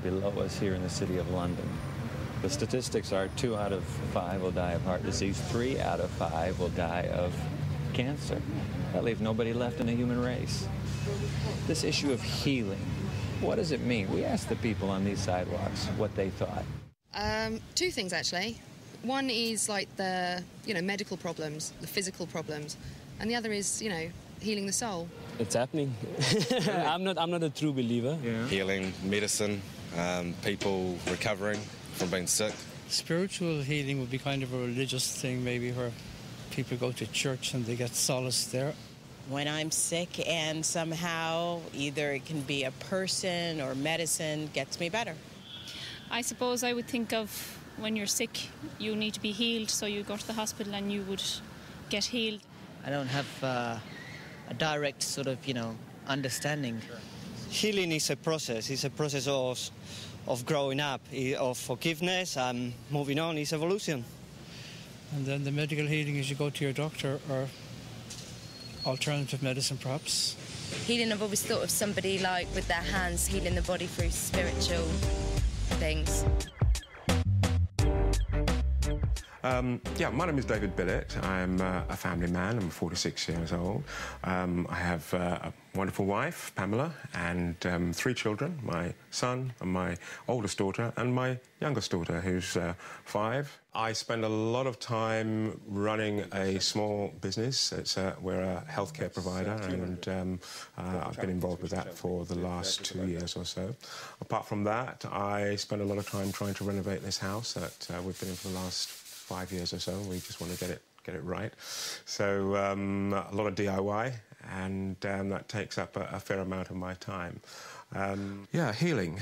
below us here in the city of London. The statistics are 2 out of 5 will die of heart disease, 3 out of 5 will die of cancer. That leaves nobody left in the human race. This issue of healing, what does it mean? We asked the people on these sidewalks what they thought. 2 things, actually. One is like the, medical problems, the physical problems, and the other is, healing the soul. It's happening. I'm not a true believer. Yeah. Healing, medicine, people recovering from being sick. Spiritual healing would be kind of a religious thing, maybe, where people go to church and they get solace there. When I'm sick and somehow either it can be a person or medicine gets me better. I suppose I would think of when you're sick, you need to be healed, so you go to the hospital and you would get healed. I don't have a direct sort of, understanding. Healing is a process. It's a process of growing up, of forgiveness, and moving on. It's evolution. And then the medical healing is you go to your doctor or alternative medicine, perhaps. Healing, I've always thought of somebody like with their hands healing the body through spiritual things. My name is David Billett. I'm a family man. I'm 46 years old. I have a wonderful wife, Pamela, and 3 children, my son and my oldest daughter and my youngest daughter, who's 5. I spend a lot of time running a small business. We're a healthcare provider, and I've been involved with that for the last 2 years or so. Apart from that, I spend a lot of time trying to renovate this house that we've been in for the last 5 years or so. We just want to get it right. So a lot of DIY, and that takes up a fair amount of my time. Healing.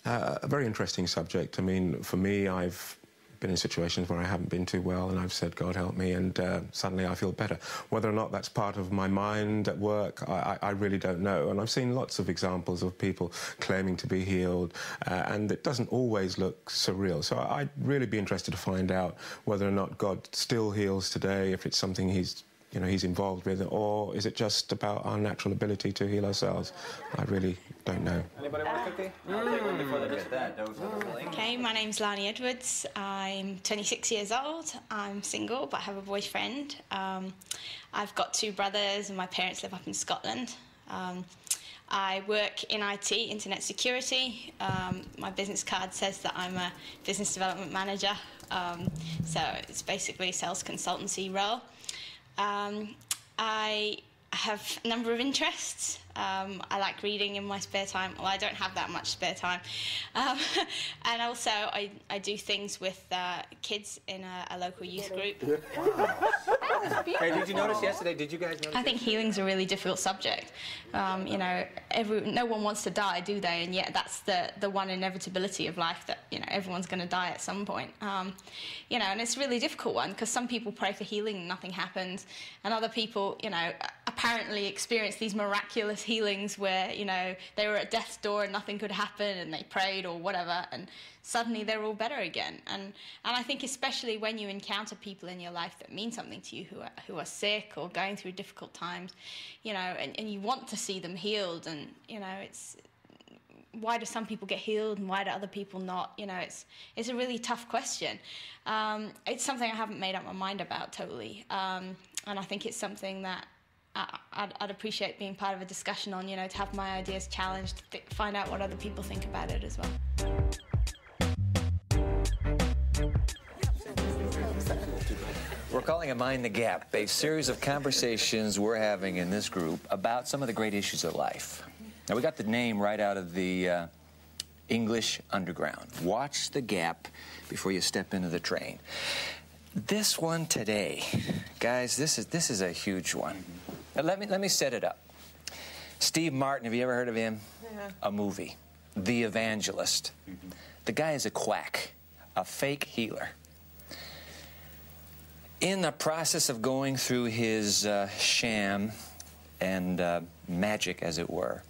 A very interesting subject. I mean, for me, I've been in situations where I haven't been too well, and I've said, God help me, and suddenly I feel better. Whether or not that's part of my mind at work, I really don't know. And I've seen lots of examples of people claiming to be healed, and it doesn't always look surreal. So I'd really be interested to find out whether or not God still heals today, if it's something he's involved with, or is it just about our natural ability to heal ourselves? I really don't know. Anybody want a cookie? I'll take one before they get that. Okay, my name's Lani Edwards. I'm 26 years old. I'm single, but I have a boyfriend. I've got 2 brothers, and my parents live up in Scotland. I work in IT, internet security. My business card says that I'm a business development manager. So it's basically a sales consultancy role. I have a number of interests. I like reading in my spare time. Well, I don't have that much spare time. And also, I do things with kids in a local youth group. Hey, did you notice yesterday? Did you guys notice? I think healing's a really difficult subject. No one wants to die, do they? And yet that's the one inevitability of life, that everyone's going to die at some point. And it's a really difficult one, because some people pray for healing and nothing happens, and other people, apparently experience these miraculous healings where they were at death's door and nothing could happen, and they prayed or whatever, and suddenly they're all better again. And I think especially when you encounter people in your life that mean something to you, who are sick or going through difficult times, and you want to see them healed, and it's why do some people get healed and why do other people not? It's a really tough question. It's something I haven't made up my mind about totally, and I think it's something that I'd appreciate being part of a discussion on, to have my ideas challenged, find out what other people think about it as well. We're calling it Mind the Gap, a series of conversations we're having in this group about some of the great issues of life. Now, we got the name right out of the English Underground. Watch the gap before you step into the train. This one today, guys, this is a huge one. Now, let me set it up. Steve Martin, have you ever heard of him? Yeah. A movie, The Evangelist. Mm-hmm. The guy is a quack, a fake healer. In the process of going through his sham and magic, as it were,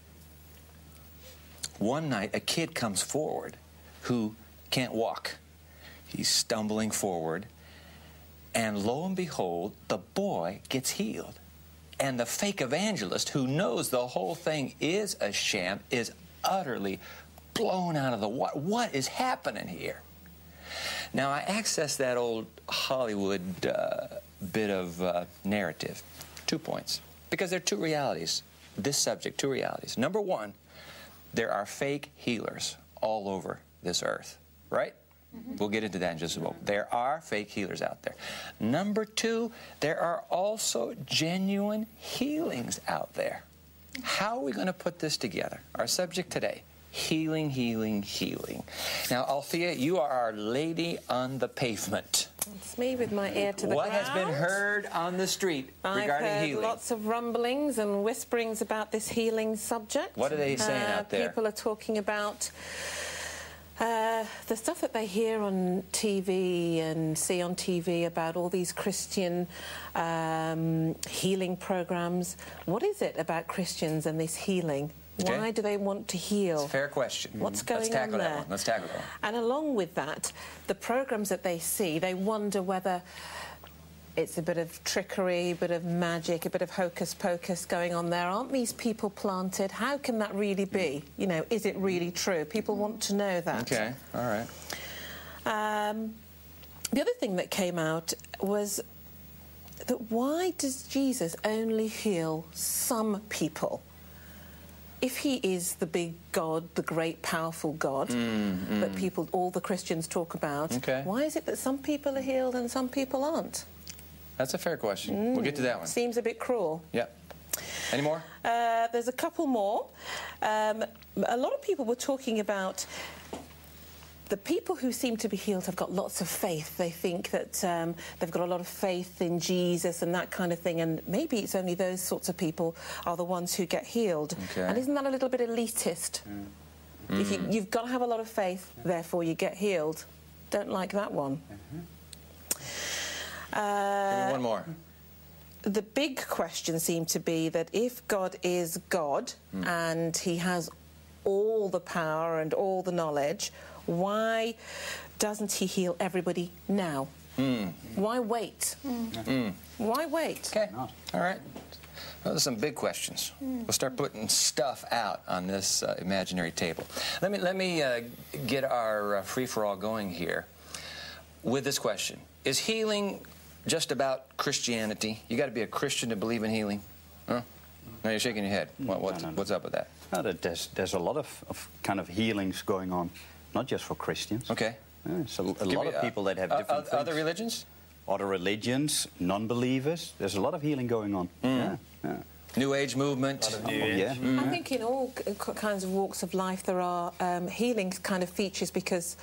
one night a kid comes forward who can't walk. He's stumbling forward, and lo and behold, the boy gets healed. And the fake evangelist, who knows the whole thing is a sham, is utterly blown out of the water. What is happening here? Now, I access that old Hollywood bit of narrative. 2 points. Because there are two realities. This subject, two realities. Number one, there are fake healers all over this earth, right? We'll get into that in just a moment. There are fake healers out there. Number two, there are also genuine healings out there. How are we going to put this together? Our subject today, healing, healing, healing. Now, Althea, you are our lady on the pavement. It's me with my ear to the ground. What has been heard on the street regarding healing? I've heard lots of rumblings and whisperings about this healing subject. What are they saying out there? People are talking about the stuff that they hear on TV and see on TV about all these Christian healing programs. What is it about Christians and this healing? Okay. Why do they want to heal? It's a fair question. What's going on there? Let's tackle that one. And along with that, the programs that they see, they wonder whether it's a bit of trickery, a bit of magic, a bit of hocus pocus going on there. Aren't these people planted? How can that really be? You know, is it really true? People want to know that. Okay, all right. The other thing that came out was that why does Jesus only heal some people? If he is the big God, the great, powerful God that people, all the Christians talk about, why is it that some people are healed and some people aren't? That's a fair question. We'll get to that one. Seems a bit cruel. Yeah. Any more? There's a couple more. A lot of people were talking about the people who seem to be healed have got lots of faith. They think that they've got a lot of faith in Jesus and that kind of thing, and maybe it's only those sorts of people are the ones who get healed. Okay. And isn't that a little bit elitist? If you've got to have a lot of faith, therefore you get healed. Don't like that one. Give me one more. The big question seemed to be that if God is God and he has all the power and all the knowledge, why doesn't he heal everybody now? Why wait? Why wait? Okay, all right. Well, those are some big questions. We'll start putting stuff out on this imaginary table. Let me get our free-for-all going here with this question. Is healing just about Christianity? You got to be a Christian to believe in healing? Huh? No, you're shaking your head. What's up with that? No, there's a lot of kind of healings going on, not just for Christians. Okay. There's a lot of people that have different things. Other religions? Other religions, non-believers. There's a lot of healing going on. Yeah. New Age movement. I think in all kinds of walks of life there are healing kind of features, because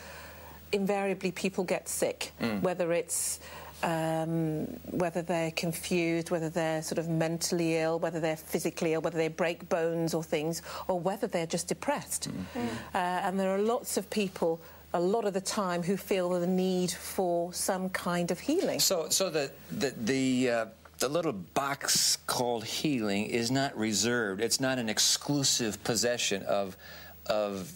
invariably people get sick, whether it's whether they're confused, whether they're sort of mentally ill, whether they're physically ill, whether they break bones or things, or whether they're just depressed. And there are lots of people a lot of the time who feel the need for some kind of healing. So the little box called healing is not reserved. It's not an exclusive possession of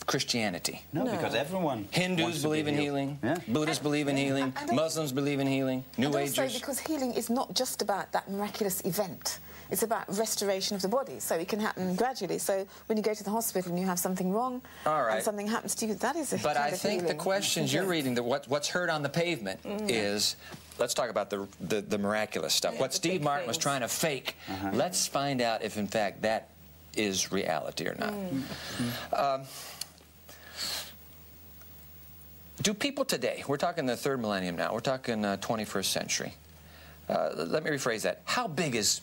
Christianity. No, because everyone Hindus believe in healing, Buddhists believe in healing, Muslims believe in healing, New Agers. Also because healing is not just about that miraculous event. It's about restoration of the body, so it can happen gradually. So when you go to the hospital and you have something wrong, and something happens to you, that is a But kind I of think healing. the questions you're reading, what's heard on the pavement is, let's talk about the miraculous stuff. What Steve Martin was trying to fake. Let's find out if, in fact, that is reality or not. Do people today, we're talking the third millennium now, we're talking 21st century. Let me rephrase that. How big is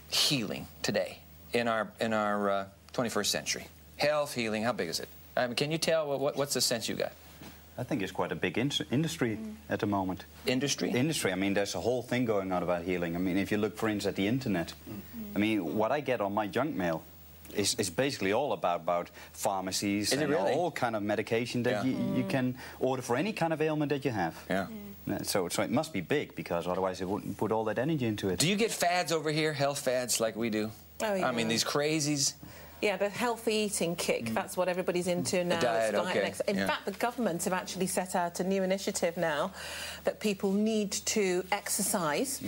healing today in our 21st century? Health, healing, how big is it? Can you tell, what's the sense you got? I think it's quite a big industry at the moment. Industry? Industry. I mean, there's a whole thing going on about healing. I mean, if you look, for instance, at the internet, I mean, what I get on my junk mail is basically all about pharmacies and all kind of medication that you can order for any kind of ailment that you have. So it must be big, because otherwise they wouldn't put all that energy into it. Do you get fads over here, health fads like we do? Oh, yeah. I mean, these crazies. Yeah, the healthy eating kick, that's what everybody's into now. Diet, In fact, the government have actually set out a new initiative now that people need to exercise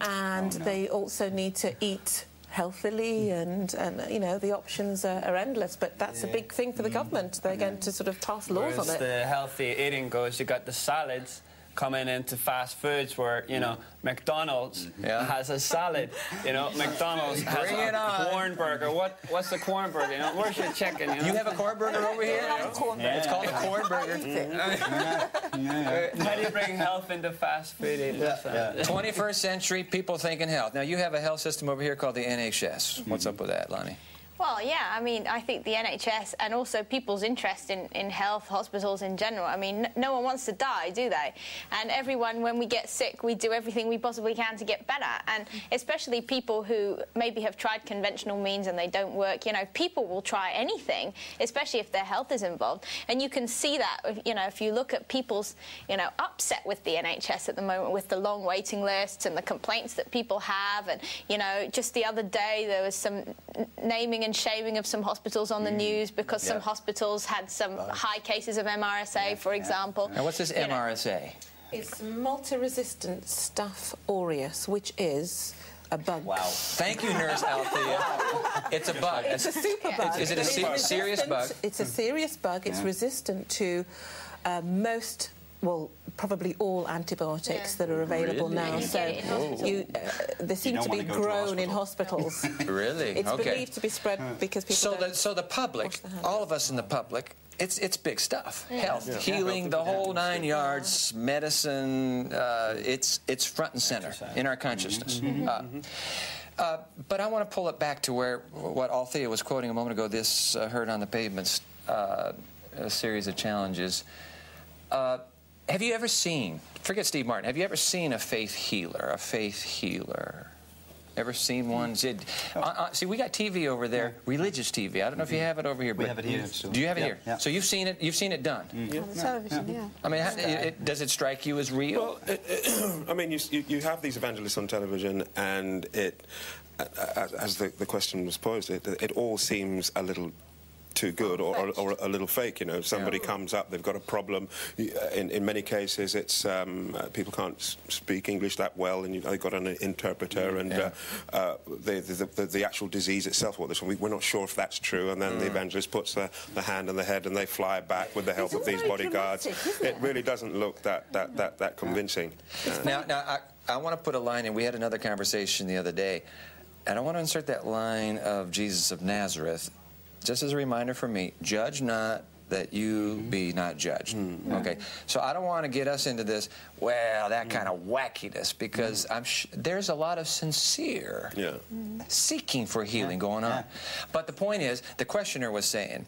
and they also need to eat healthily, and you know, the options are endless. But that's a big thing for the government. They're going to sort of pass laws on it. As the healthy eating goes, you got the salads coming into fast foods where, you know, McDonald's has a salad, you know, McDonald's has a corn burger. What's the corn burger, you know? Where's your chicken, you know? You have a corn burger over here? It's called a corn burger. How do you bring health into fast food eating? 21st century, people thinking health. Now, you have a health system over here called the NHS. What's up with that, Lonnie? Well, yeah, I mean, I think the NHS and also people's interest in health, hospitals in general, I mean, no one wants to die, do they? And everyone, when we get sick, we do everything we possibly can to get better. And especially people who maybe have tried conventional means and they don't work, you know, people will try anything, especially if their health is involved. And you can see that, you know, if you look at people's, you know, upset with the NHS at the moment, with the long waiting lists and the complaints that people have. And, you know, just the other day there was some naming and shaming of some hospitals on the news because some hospitals had some high cases of MRSA, for example. Now, what's this MRSA? It's multi-resistant staph aureus, which is a bug. Wow. Thank you, Nurse Althea. It's a bug. It's a super bug. Is it a serious bug? It's a serious bug. It's resistant to most, well, probably all antibiotics that are available now. So they seem to be grown in hospitals. Really? It's believed to be spread because people So the public, all of us in the public, it's big stuff. Health, healing, the whole 9 yards, medicine, it's front and center in our consciousness. But I want to pull it back to what Althea was quoting a moment ago, this Heard on the Pavements a series of challenges. Have you ever seen, forget Steve Martin, have you ever seen a faith healer, Ever seen one? See, we got TV over there, religious TV. I don't know if you have it over here. We have it here. Do you have it here? Yeah. So you've seen it done? On the television, I mean, does it strike you as real? Well, I mean, you have these evangelists on television, and as the question was posed, it all seems a little too good or a little fake, you know. Somebody comes up, they've got a problem. In many cases, it's people can't speak English that well, and they've got an interpreter, and the actual disease itself, we're not sure if that's true, and then the evangelist puts the hand on the head, and they fly back with the help of these bodyguards. It really doesn't look that convincing. Now, I want to put a line in. We had another conversation the other day, and I want to insert that line of Jesus of Nazareth. Just as a reminder for me, judge not that you be not judged. Okay, so I don't want to get us into this, well, that kind of wackiness, because there's a lot of sincere seeking for healing going on. But the point is, the questioner was saying,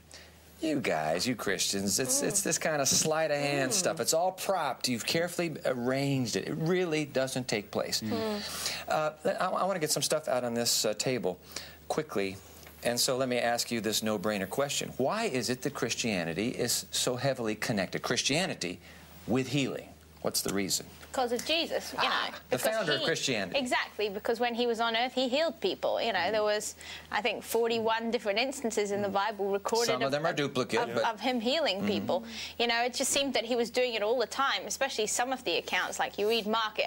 you guys, you Christians, it's this kind of sleight of hand stuff. It's all propped. You've carefully arranged it. It really doesn't take place. I want to get some stuff out on this table quickly. And so let me ask you this no-brainer question. Why is it that Christianity is so heavily connected, Christianity, with healing? What's the reason? Because of Jesus, you know. The founder of Christianity. Exactly, because when he was on earth, he healed people. You know, there was, I think, 41 different instances in the Bible recorded. Some of them are duplicate, of him healing people. You know, it just seemed that he was doing it all the time, especially some of the accounts. Like you read Mark,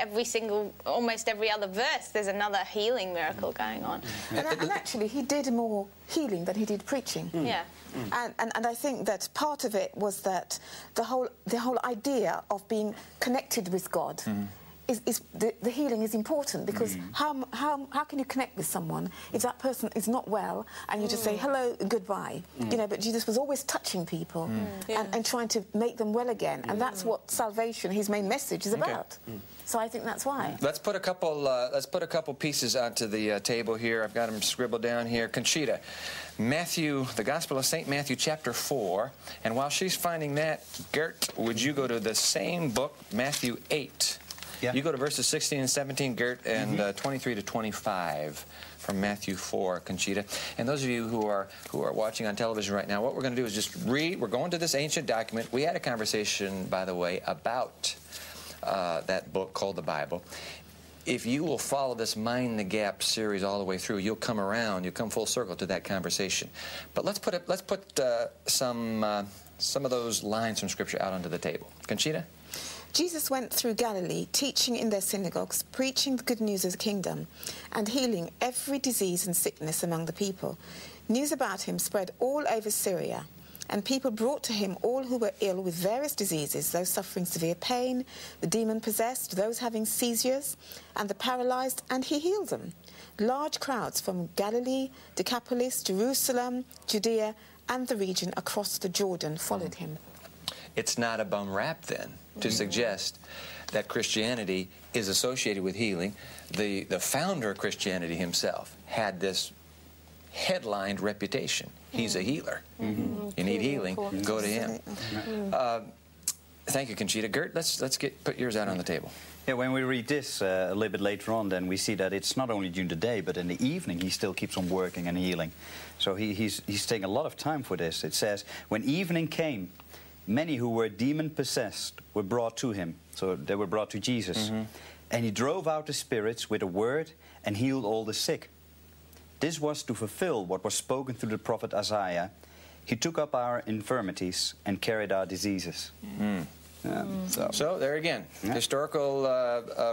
almost every other verse, there's another healing miracle going on. And actually, he did more healing than he did preaching. Yeah. And I think that part of it was that the whole idea of being connected with God the healing is important, because how can you connect with someone if that person is not well and you just say hello, goodbye? You know, but Jesus was always touching people and trying to make them well again, and that's what salvation, his main message, is about. So I think that's why. Let's put a couple pieces onto the table here. I've got them scribbled down here. Conchita, Matthew, the Gospel of St. Matthew, chapter 4. And while she's finding that, Gert, would you go to the same book, Matthew 8? Yeah. You go to verses 16 and 17, Gert, and 23 to 25 from Matthew 4, Conchita. And those of you who are watching on television right now, what we're going to do is just read. We're going to this ancient document. We had a conversation, by the way, about that book called the Bible. If you will follow this Mind the Gap series all the way through, you'll come around, you'll come full circle to that conversation. But let's put some of those lines from Scripture out onto the table. Conchita? Jesus went through Galilee, teaching in their synagogues, preaching the good news of the kingdom, and healing every disease and sickness among the people. News about him spread all over Syria, and people brought to him all who were ill with various diseases, those suffering severe pain, the demon-possessed, those having seizures, and the paralysed, and he healed them. Large crowds from Galilee, Decapolis, Jerusalem, Judea, and the region across the Jordan followed him. It's not a bum rap, then, to suggest that Christianity is associated with healing. The founder of Christianity himself had this headlined reputation. He's a healer. You need healing, go to him. Thank you, Conchita. Gert, let's put yours out on the table. Yeah, when we read this a little bit later on, then we see that it's not only during the day, but in the evening he still keeps on working and healing. So he's taking a lot of time for this. It says, when evening came, many who were demon-possessed were brought to him. So they were brought to Jesus. And he drove out the spirits with a word and healed all the sick. This was to fulfill what was spoken through the prophet Isaiah. He took up our infirmities and carried our diseases. So there again, historical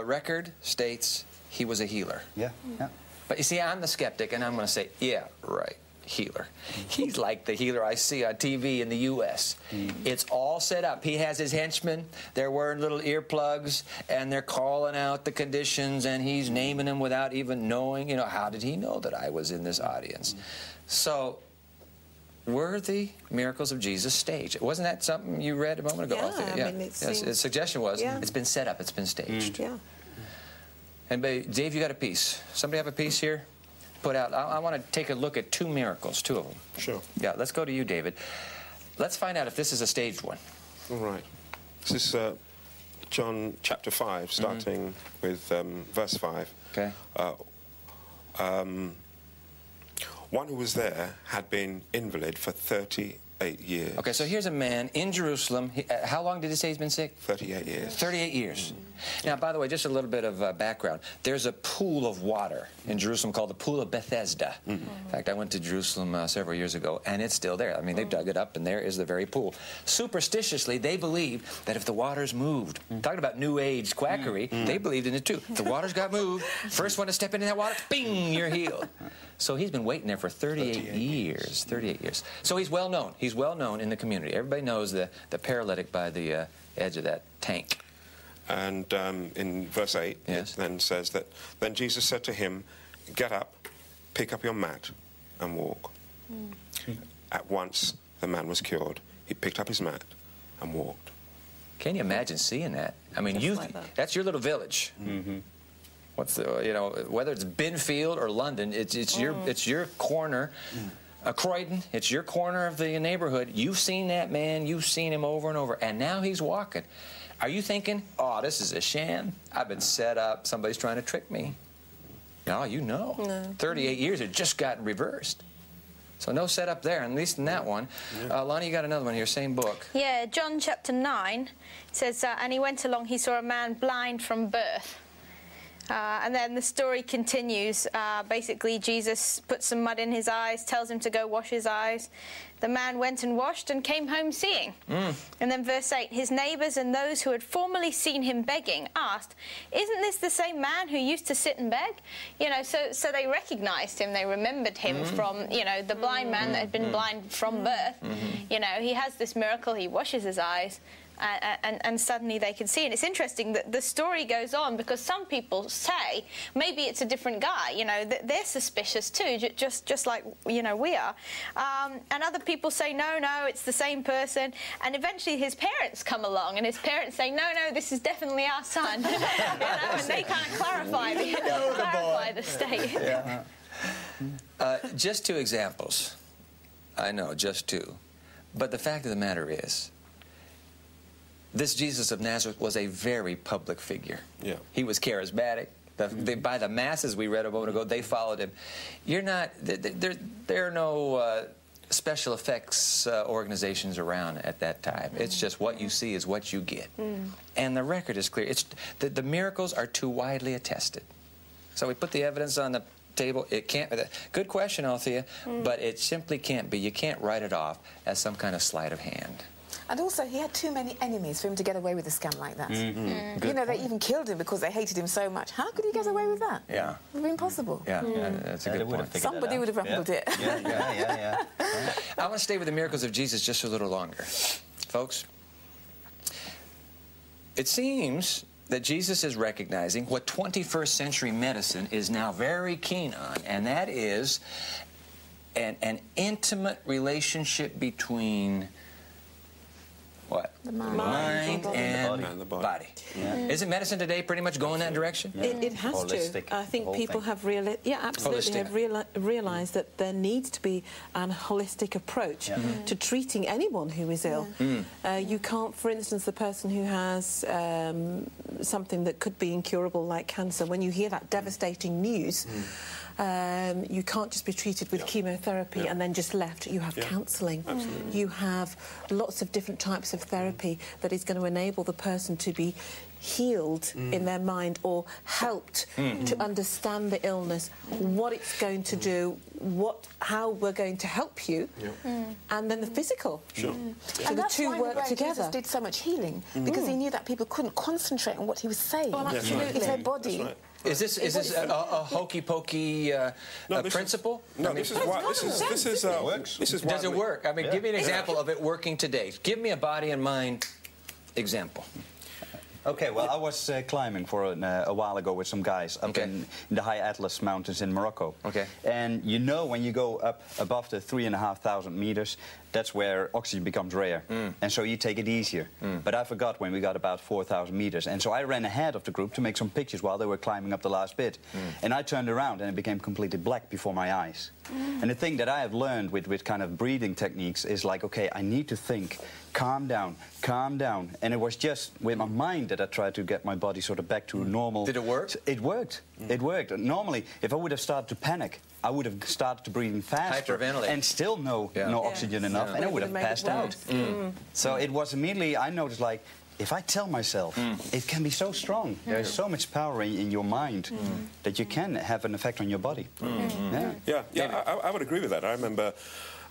record states he was a healer. But you see, I'm the skeptic, and I'm going to say, yeah, right, healer. He's like the healer I see on TV in the U.S. It's all set up. He has his henchmen. They're wearing little earplugs, and they're calling out the conditions, and he's naming them without even knowing. You know, how did he know that I was in this audience? So, were the miracles of Jesus staged? Wasn't that something you read a moment ago? Yeah, I mean, it seems... His suggestion was, it's been set up, it's been staged. And Dave, you got a piece. Somebody have a piece here? Put out. I want to take a look at two miracles, two of them. Sure. Yeah, let's go to you, David. Let's find out if this is a staged one. All right. This is John chapter 5, starting with verse 5. Okay. One who was there had been invalid for 38 years. Okay, so here's a man in Jerusalem. How long did he say he's been sick? 38 years. 38 years. Now, by the way, just a little bit of background. There's a pool of water in Jerusalem called the Pool of Bethesda. In fact, I went to Jerusalem several years ago, and it's still there. I mean, they've dug it up, and there is the very pool. Superstitiously, they believe that if the water's moved, talking about New Age quackery, they believed in it too. If the water's got moved, first one to step into that water, bing, you're healed. So he's been waiting there for 38 years. 38 years. So he's well known. He's well known in the community. Everybody knows the paralytic by the edge of that tank. And in verse 8, it then says that, then Jesus said to him, get up, pick up your mat, and walk. At once, the man was cured. He picked up his mat and walked. Can you imagine seeing that? I mean, that's your little village. What's the, you know, whether it's Binfield or London, it's your corner. Croydon, it's your corner of the neighborhood. You've seen that man, you've seen him over and over, and now he's walking. Are you thinking, oh, this is a sham? I've been set up, somebody's trying to trick me. No, you know. No. 38 years, it just gotten reversed. So no setup there, at least in that one. Lonnie, you got another one here, same book. Yeah, John chapter 9 says, and he went along, he saw a man blind from birth. And then the story continues. Basically, Jesus puts some mud in his eyes, tells him to go wash his eyes. The man went and washed and came home seeing. And then verse 8, his neighbours and those who had formerly seen him begging asked, isn't this the same man who used to sit and beg? You know, so they recognised him, they remembered him from, you know, the blind man that had been blind from birth. You know, he has this miracle, he washes his eyes. And suddenly they can see. And it's interesting that the story goes on because some people say maybe it's a different guy. You know, they're suspicious too, just like, you know, we are. And other people say, no, it's the same person. And eventually his parents come along and his parents say, no, this is definitely our son. You know, and they kind of clarify the state. Just two examples. I know, just two. But the fact of the matter is, this Jesus of Nazareth was a very public figure. He was charismatic. By the masses we read a moment ago, they followed him. There are no special effects organizations around at that time. It's just what you see is what you get. And the record is clear. The miracles are too widely attested. So we put the evidence on the table. It can't. Good question, Althea, but it simply can't be. You can't write it off as some kind of sleight of hand. And also, he had too many enemies for him to get away with a scam like that. You know, they even killed him because they hated him so much. How could he get away with that? Yeah. It would be impossible. Yeah, that's a good point. Somebody would have rumbled it. Yeah. I want to stay with the miracles of Jesus just a little longer. Folks, it seems that Jesus is recognizing what 21st century medicine is now very keen on, and that is an intimate relationship between what? The mind. Mind and the body. Isn't medicine today pretty much going that direction? It has Holistic, to. I think people have realised that there needs to be an holistic approach to treating anyone who is ill. You can't, for instance, the person who has something that could be incurable like cancer, when you hear that devastating news, you can't just be treated with chemotherapy and then just left. You have counselling. You have lots of different types of therapy that is going to enable the person to be healed in their mind or helped to understand the illness, what it's going to do, how we're going to help you, and then the physical. So And the that's two why work together. Jesus did so much healing, because he knew that people couldn't concentrate on what he was saying. If their body... Is this a hokey pokey principle? No, this is why. This is why. Does it work? I mean, give me an example of it working today. Give me a body and mind example. Okay, well, I was climbing for a while ago with some guys up in the high Atlas Mountains in Morocco. Okay. And you know, when you go up above the 3,500 meters, that's where oxygen becomes rare. And so you take it easier. But I forgot when we got about 4,000 meters. And so I ran ahead of the group to make some pictures while they were climbing up the last bit. And I turned around and it became completely black before my eyes. And the thing that I have learned with kind of breathing techniques is like, okay, I need to think, calm down, calm down. And it was just with my mind that I tried to get my body sort of back to normal. Did it work? It worked. It worked. Normally, if I would have started to panic, I would have started to breathe faster and still no oxygen enough, and I would have passed out. So it was immediately, I noticed, like, if I tell myself, it can be so strong. There's so much power in your mind that you can have an effect on your body. I would agree with that. I remember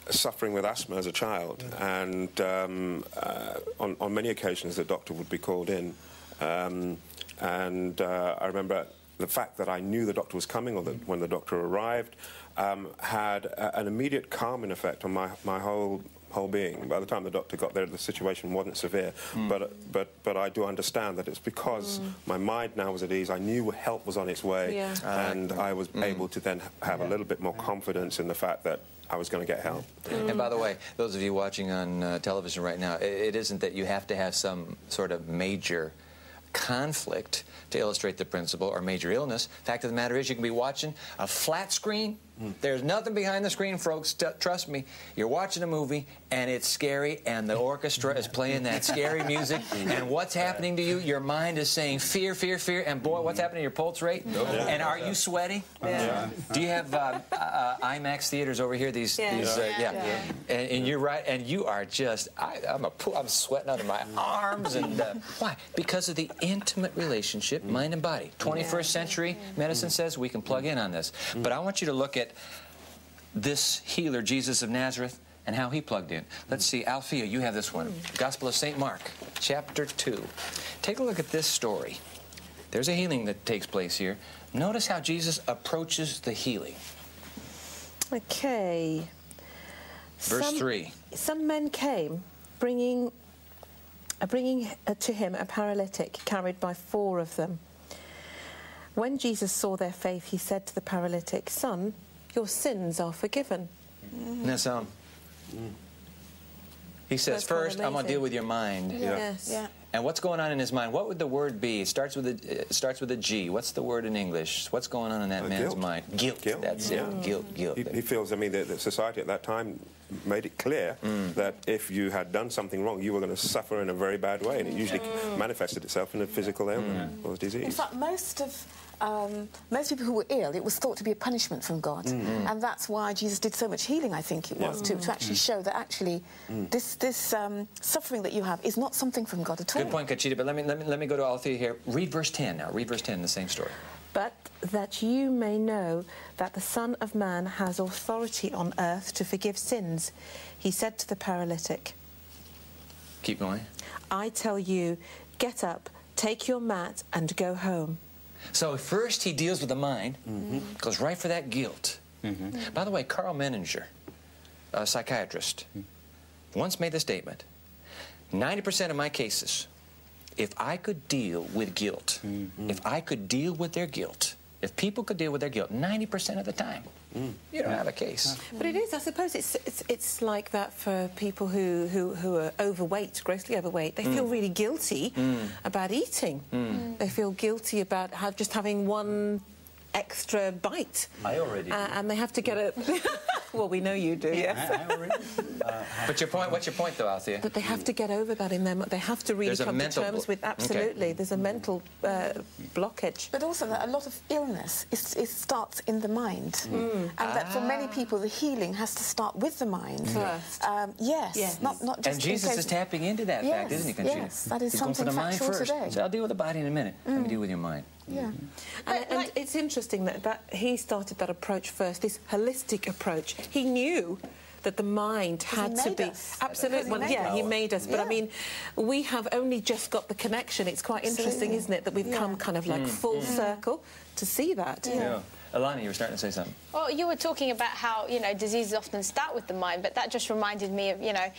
suffering with asthma as a child, and on many occasions the doctor would be called in, and I remember the fact that I knew the doctor was coming, or that when the doctor arrived, had an immediate calming effect on my whole being. By the time the doctor got there, the situation wasn't severe, but I do understand that it's because my mind now was at ease. I knew help was on its way, and I was able to then have a little bit more confidence in the fact that I was going to get help. And by the way, those of you watching on television right now, it isn't that you have to have some sort of major conflict to illustrate the principle, or major illness. Fact of the matter is, you can be watching a flat screen. There's nothing behind the screen, folks. Trust me. You're watching a movie, and it's scary, and the orchestra is playing that scary music, and what's happening to you? Your mind is saying fear, fear, fear, and boy, what's happening to your pulse rate? And are you sweating? Do you have IMAX theaters over here? And you're right, and you are just, I'm sweating under my arms, and why? Because of the intimate relationship, mind and body. 21st century medicine says we can plug in on this. But I want you to look at this healer, Jesus of Nazareth, and how he plugged in. Let's see, Althea, you have this one. Gospel of St. Mark, chapter 2. Take a look at this story. There's a healing that takes place here. Notice how Jesus approaches the healing. Okay. Verse 3. Some men came, bringing to him a paralytic carried by 4 of them. When Jesus saw their faith, he said to the paralytic, "Son, your sins are forgiven." Now, he says, first, I'm going to deal with your mind. And what's going on in his mind? What would the word be? It starts with a G. What's the word in English? What's going on in that man's mind? Guilt. That's it. Guilt. He feels, I mean, the society at that time made it clear that if you had done something wrong, you were going to suffer in a very bad way, and it usually manifested itself in a physical ailment or disease. In fact, most people who were ill, it was thought to be a punishment from God, and that's why Jesus did so much healing. I think it was to actually show that actually this suffering that you have is not something from God at all. Good point, Conchita. But let me go to Althea here. Read verse 10 now. Read verse 10 in the same story. But that you may know that the Son of Man has authority on earth to forgive sins, he said to the paralytic, Keep going. I tell you, get up, take your mat, and go home. So first he deals with the mind, goes right for that guilt. By the way, Carl Menninger, a psychiatrist, once made the statement, 90% of my cases, if I could deal with guilt, if I could deal with their guilt, if people could deal with their guilt 90% of the time, you don't have a case. But it is, I suppose it's like that for people who are overweight, grossly overweight. They feel really guilty about eating. They feel guilty about just having one extra bite. I already do. And they have to get a... Well, we know you do, yes. I already But what's your point, though, Althea? That they have to get over that in them. They have to really come to terms with... Absolutely. Okay. There's a mental blockage. But also that a lot of illness it starts in the mind. And that for many people, the healing has to start with the mind. First. Yes. Not just and Jesus is tapping into that fact, isn't he, Conchita? Yes, that is He's something going for the mind factual first. today. So I'll deal with the body in a minute. Let me deal with your mind. Yeah. And it's interesting that he started that approach first, this holistic approach. He knew that the mind had to be... Absolutely. Well, yeah, he made us. But, I mean, we have only just got the connection. It's quite interesting, isn't it, that we've come kind of like full circle to see that. Yeah. Alana, you were starting to say something. Well, you were talking about how, you know, diseases often start with the mind, but that just reminded me of, you know,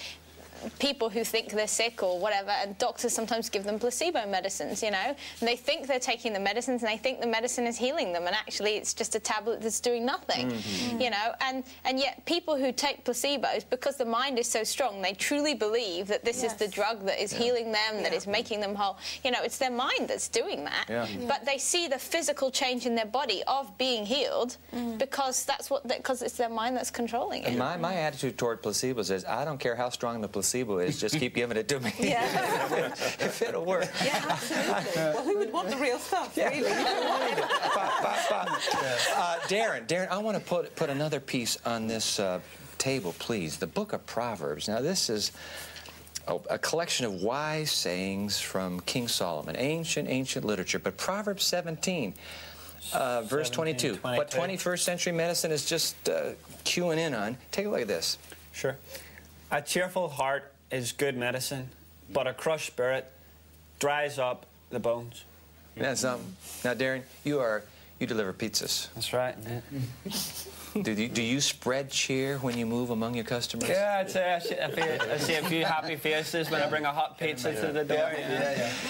people who think they're sick or whatever, and doctors sometimes give them placebo medicines, you know, and they think they're taking the medicines and they think the medicine is healing them, and actually it's just a tablet that's doing nothing, you know, and yet people who take placebos, because the mind is so strong, they truly believe that this is the drug that is healing them, that is making them whole. You know, it's their mind that's doing that, but they see the physical change in their body of being healed because because it's their mind that's controlling it. And my attitude toward placebos is, I don't care how strong the placebo is, just keep giving it to me. If it'll work. Yeah, absolutely. Well, who would want the real stuff, really? Darren, I want to put another piece on this table, please. The book of Proverbs. Now, this is a collection of wise sayings from King Solomon. Ancient literature. But Proverbs 17, verse 22. What 21st century medicine is just cueing in on. Take a look at this. Sure. A cheerful heart is good medicine, but a crushed spirit dries up the bones. That's now, Darren, you deliver pizzas. That's right. Do you spread cheer when you move among your customers? Yeah, I'd say I see a few happy faces when I bring a hot pizza to the door.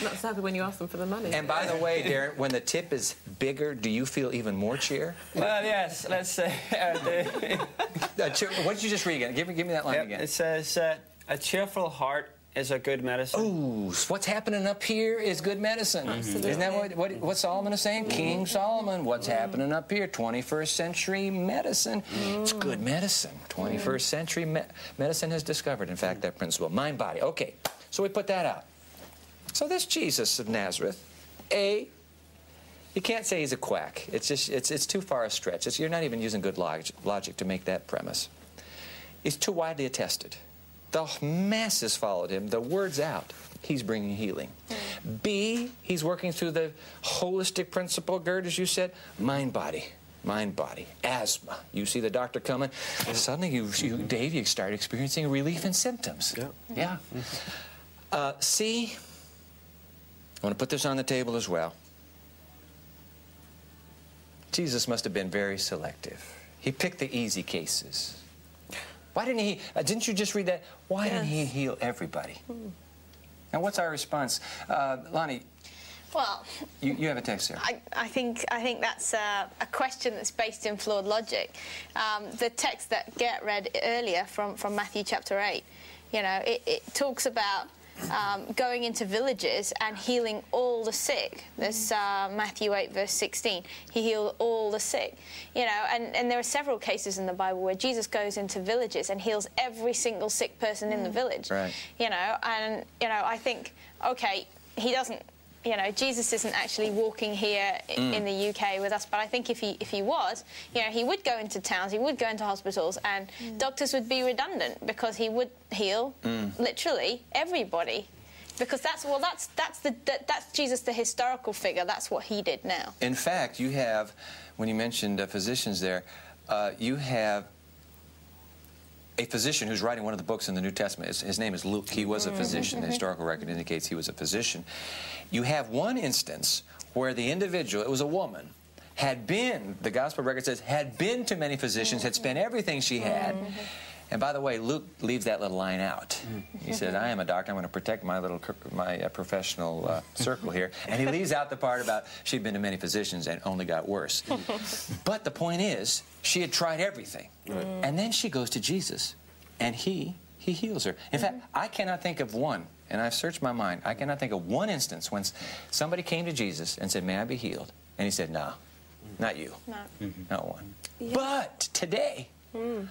Not so happy when you ask them for the money. And by the way, Darren, when the tip is bigger, do you feel even more cheer? Well, yes. Let's say. What did you just read again? Give me that line again. It says, "A cheerful heart is a good medicine." Ooh, so what's happening up here is good medicine. Isn't that what Solomon is saying? King Solomon, what's happening up here? 21st century medicine. It's good medicine. 21st century medicine has discovered, in fact, that principle. Mind, body. Okay, so we put that out. So this Jesus of Nazareth, you can't say he's a quack. It's just it's too far a stretch. You're not even using good logic to make that premise. It's too widely attested. The masses followed him. The word's out. He's bringing healing. B, he's working through the holistic principle, Gerd, as you said, mind-body. Mind-body. Asthma. You see the doctor coming. Suddenly, Dave, you start experiencing relief in symptoms. Yeah. C, I want to put this on the table as well. Jesus must have been very selective. He picked the easy cases. Why didn't he, didn't you just read that? Why didn't he heal everybody? Now, what's our response? Lonnie, well, you have a text here. I think that's a question that's based in flawed logic. The text that Gert read earlier from Matthew chapter 8, you know, it talks about going into villages and healing all the sick. There's Matthew 8 verse 16. He healed all the sick. You know, and there are several cases in the Bible where Jesus goes into villages and heals every single sick person in the village. Right. You know, and you know, I think, okay, he doesn't. You know, Jesus isn't actually walking here in the UK with us, but I think if he was, you know, he would go into towns, he would go into hospitals, and doctors would be redundant because he would heal literally everybody, because that's Jesus, the historical figure. That's what he did now. In fact, you have, when you mentioned physicians there, you have a physician who's writing one of the books in the New Testament. His name is Luke. He was a physician. The historical record indicates he was a physician. You have one instance where the individual, it was a woman, had been, the gospel record says, had been to many physicians, had spent everything she had. And by the way, Luke leaves that little line out. He said, I am a doctor, I'm going to protect my professional circle here. And he leaves out the part about she'd been to many physicians and only got worse. But the point is, she had tried everything. And then she goes to Jesus, and he heals her. In fact, I cannot think of one, and I've searched my mind, I cannot think of one instance when somebody came to Jesus and said, may I be healed? And he said, no, not you. No. Not one. Yeah. But today,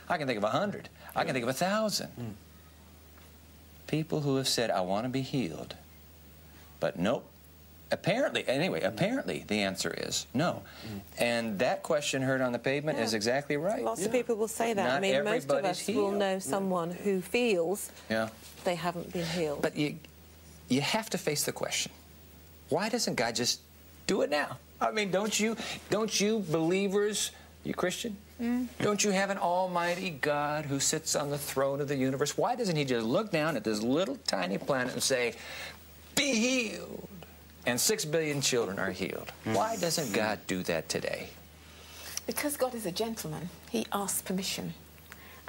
I can think of 100. I can think of 1,000. People who have said, I want to be healed. But nope. Apparently, anyway, apparently the answer is no. And that question heard on the pavement is exactly right. Lots of people will say that. Not I mean, most of us will know someone who feels they haven't been healed. But you have to face the question. Why doesn't God just do it now? I mean, don't you believers, you Christian? Don't you have an almighty God who sits on the throne of the universe? Why doesn't he just look down at this little tiny planet and say, be healed? And 6 billion children are healed. Why doesn't God do that today? Because God is a gentleman. He asks permission.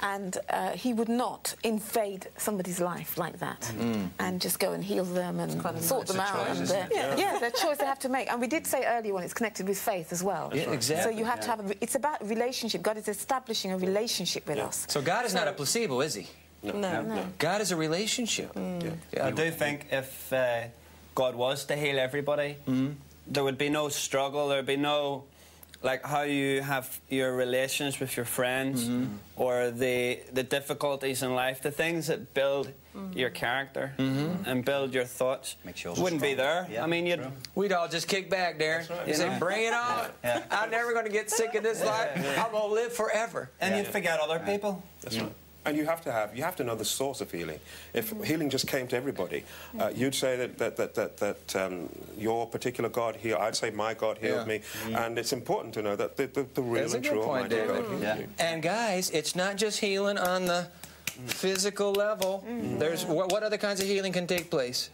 And he would not invade somebody's life like that and just go and heal them and sort them out. And the choice they have to make. And we did say earlier on, it's connected with faith as well. Yeah, exactly. So you have to have it's about relationship. God is establishing a relationship with us. So God is not a placebo, is he? No. God is a relationship. I do think if God was to heal everybody, there would be no struggle, there would be no, like how you have your relations with your friends or the difficulties in life, the things that build your character and build your thoughts wouldn't be there. I mean, we'd all just kick back, Darren. You say, bring it on. I'm never going to get sick in this life. I'm going to live forever. And you'd forget other people. That's right. And you have to know the source of healing. If healing just came to everybody, you'd say that your particular God healed. I'd say my God healed me, and it's important to know that the real and true Almighty God healed you. And guys, it's not just healing on the physical level. There's what other kinds of healing can take place?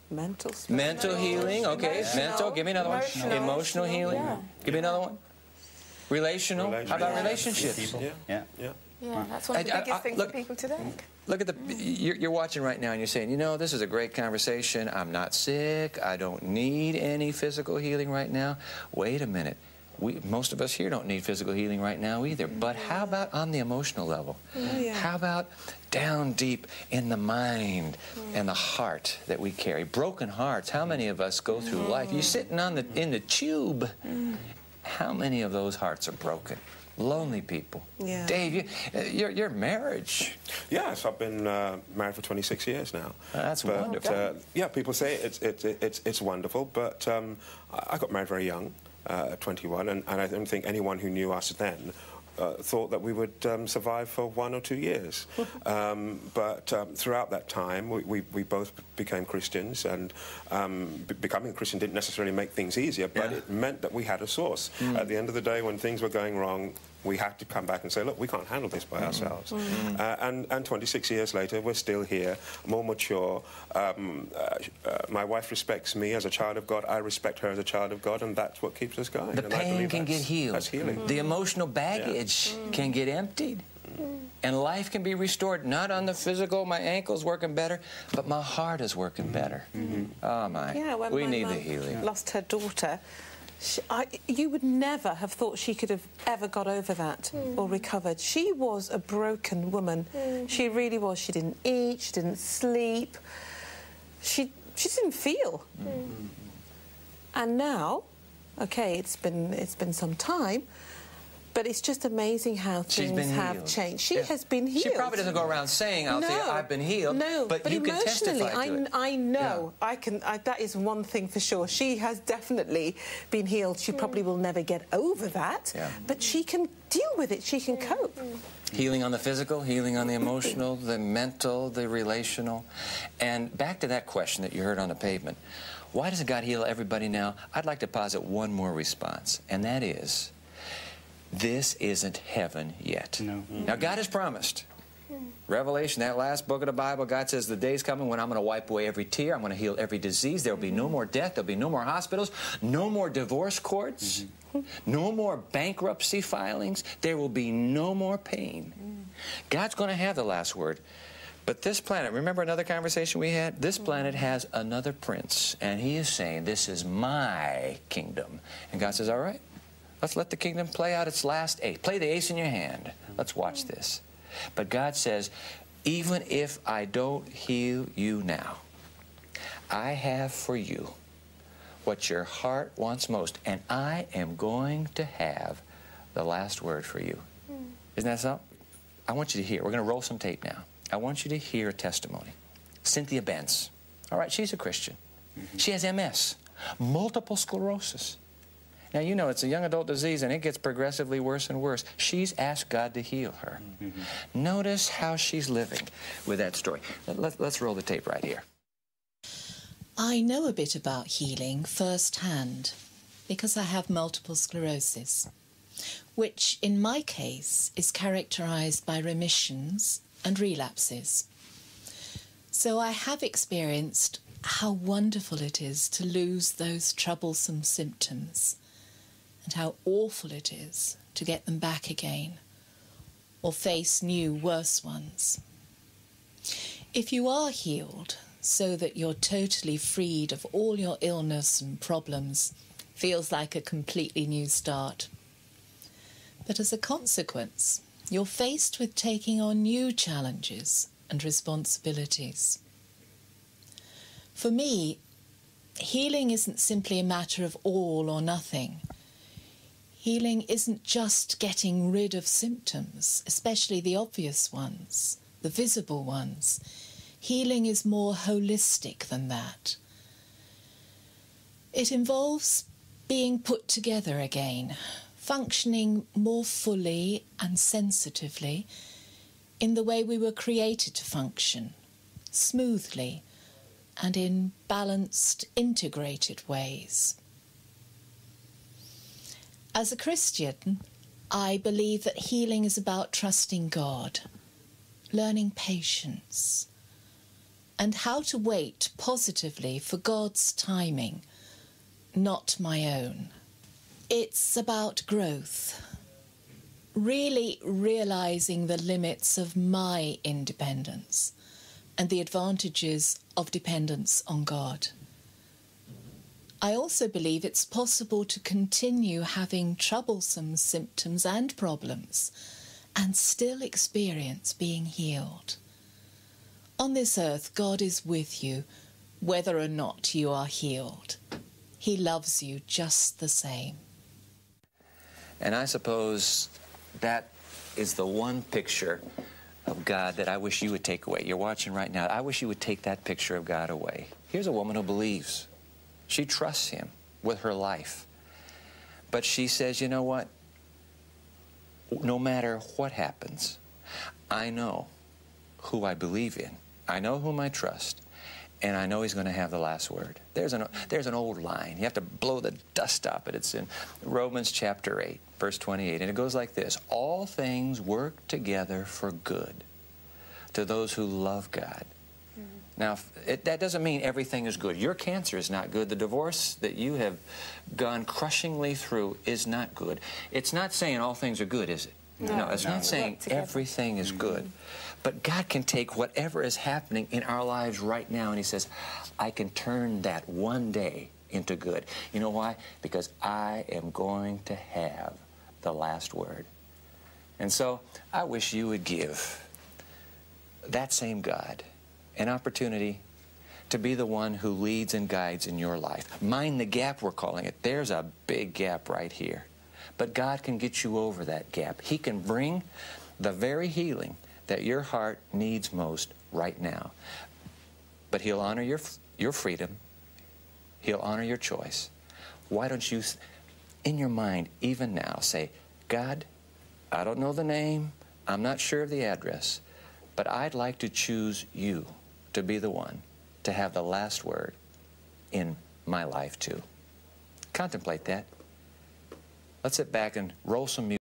Mental healing. Okay, mental. Give me another one. Emotional healing. Give me another one. Relational. How about relationships? Yeah, that's one of the biggest things for people today. Look at you're watching right now and you're saying, you know, this is a great conversation. I'm not sick. I don't need any physical healing right now. Wait a minute. Most of us here don't need physical healing right now either. But how about on the emotional level? How about down deep in the mind and the heart that we carry? Broken hearts. How many of us go through life? You're sitting in the tube. How many of those hearts are broken? Lonely people. Dave, your marriage. Yes, I've been married for 26 years now. That's wonderful. Yeah, people say it's wonderful, but I got married very young, 21, and I don't think anyone who knew us then thought that we would survive for 1 or 2 years. But throughout that time, we both became Christians, and becoming a Christian didn't necessarily make things easier, but it meant that we had a source. At the end of the day, when things were going wrong, we had to come back and say, look, we can't handle this by ourselves. And 26 years later, we're still here, more mature. My wife respects me as a child of God. I respect her as a child of God, and that's what keeps us going. The pain can get healed. That's healing. The emotional baggage can get emptied. And life can be restored, not on the physical, my ankle's working better, but my heart is working better. Oh, my. Yeah, when we my need mum the healing. Lost her daughter. You would never have thought she could have ever got over that or recovered. She was a broken woman. She really was. She didn't eat, she didn't sleep, she didn't feel. And now, okay, it's been some time, but it's just amazing how things have changed. She has been healed. She probably doesn't go around saying, I've been healed. No, but you can emotionally, testify to it. I know. That is one thing for sure. She has definitely been healed. She probably will never get over that, but she can deal with it. She can cope. Healing on the physical, healing on the emotional, the mental, the relational. And back to that question that you heard on the pavement. Why doesn't God heal everybody now? I'd like to posit one more response, and that is, this isn't heaven yet. Now, God has promised Revelation, that last book of the Bible, God says the day's coming when I'm going to wipe away every tear. I'm going to heal every disease. There will be no more death. There will be no more hospitals. No more divorce courts. No more bankruptcy filings. There will be no more pain. God's going to have the last word. But this planet, remember another conversation we had? This planet has another prince, and he is saying, this is my kingdom. And God says, all right, let's let the kingdom play out its last ace. Play the ace in your hand. Let's watch this. But God says, even if I don't heal you now, I have for you what your heart wants most, and I am going to have the last word for you. Isn't that something? I want you to hear. We're going to roll some tape now. I want you to hear a testimony. Cynthia Benz. All right, she's a Christian. She has MS, multiple sclerosis. Now, you know, it's a young adult disease, and it gets progressively worse and worse. She's asked God to heal her. Notice how she's living with that story. Let's roll the tape right here. I know a bit about healing firsthand because I have multiple sclerosis, which in my case is characterized by remissions and relapses. So I have experienced how wonderful it is to lose those troublesome symptoms, and how awful it is to get them back again or face new, worse ones. If you are healed so that you're totally freed of all your illness and problems, feels like a completely new start. But as a consequence, you're faced with taking on new challenges and responsibilities. For me, healing isn't simply a matter of all or nothing. Healing isn't just getting rid of symptoms, especially the obvious ones, the visible ones. Healing is more holistic than that. It involves being put together again, functioning more fully and sensitively in the way we were created to function, smoothly and in balanced, integrated ways. As a Christian, I believe that healing is about trusting God, learning patience, and how to wait positively for God's timing, not my own. It's about growth, really realizing the limits of my independence and the advantages of dependence on God. I also believe it's possible to continue having troublesome symptoms and problems and still experience being healed. On this earth, God is with you, whether or not you are healed. He loves you just the same. And I suppose that is the one picture of God that I wish you would take away. You're watching right now. I wish you would take that picture of God away. Here's a woman who believes. She trusts him with her life. But she says, you know what? No matter what happens, I know who I believe in. I know whom I trust. And I know he's going to have the last word. There's an old line. You have to blow the dust off it. It's in Romans chapter 8, verse 28. And it goes like this. All things work together for good to those who love God. Now, that doesn't mean everything is good. Your cancer is not good. The divorce that you have gone crushingly through is not good. It's not saying all things are good, is it? No, it's not saying everything is good. But God can take whatever is happening in our lives right now, and he says, I can turn that one day into good. You know why? Because I am going to have the last word. And so I wish you would give that same God an opportunity to be the one who leads and guides in your life. Mind the gap, we're calling it. There's a big gap right here. But God can get you over that gap. He can bring the very healing that your heart needs most right now. But he'll honor your freedom. He'll honor your choice. Why don't you, in your mind, even now, say, God, I don't know the name. I'm not sure of the address. But I'd like to choose you to be the one to have the last word in my life, too. Contemplate that. Let's sit back and roll some music.